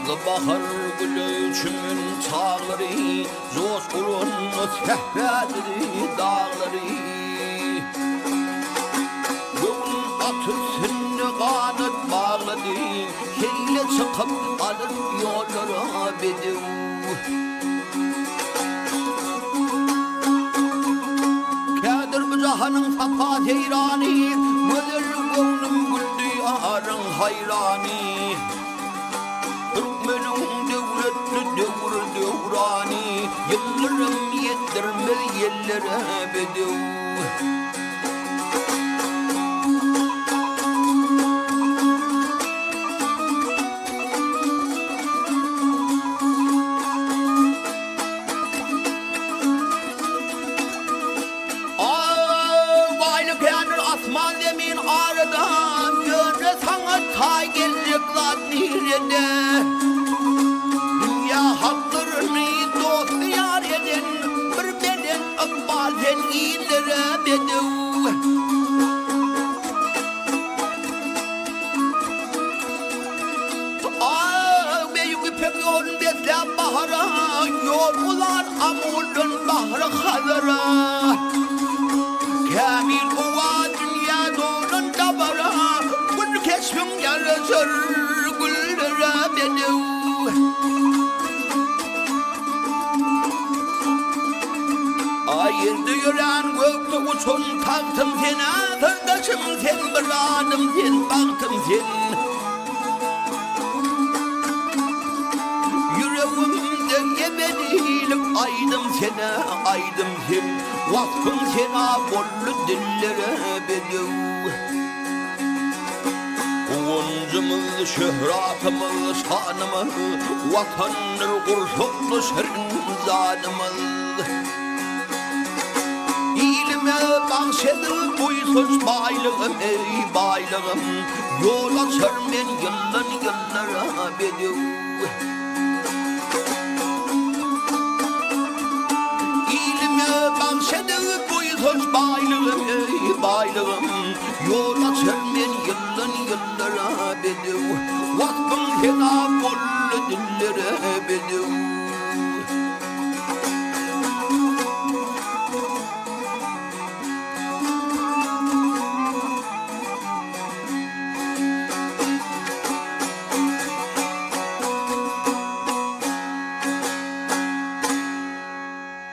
bahar gülüşümün çağları, coşkulun sehvediri dağları. Yolun atısını kanıt bağladı, şeyle çıkıp alır yollara bedev. Kadir bu cahanın safa teyrani, güzel gönlüm güldü arın hayrani. Türkmen'in devletli devr devrani, yıllarım yettirmez yerlere bedev. Asman zemin aradan göre sana tay gelecekler nirede. Dünya haklarını dost yar eden bir beden bazen iyilere bedev. Büyük ipek yolun beslen bahara, yol ular amulun bahra hazara. Kamil uva dünya doğrun dabara, bunu keşfim yarışır güllere bedev. Ayırdı yüren gökte uçun kalktım seni, sırdaşım sen bir adım sen baktım sen. Yüreğimde ebedilik aydım sene aydım sen. Vakfım sena bollu dillere bedev. Oncumuz, şöhratımız, şanımız, vatandır kurşunlu şerin zanımız. İlime bahşedil buysuz baylığım ey baylığım, yol açar men yıllar yıllara bedev. Bahşedil buysuz baylığım ey baylığım, yol açar men yıllar yıllara bedev. Vakfım sena bollu dillere bedev.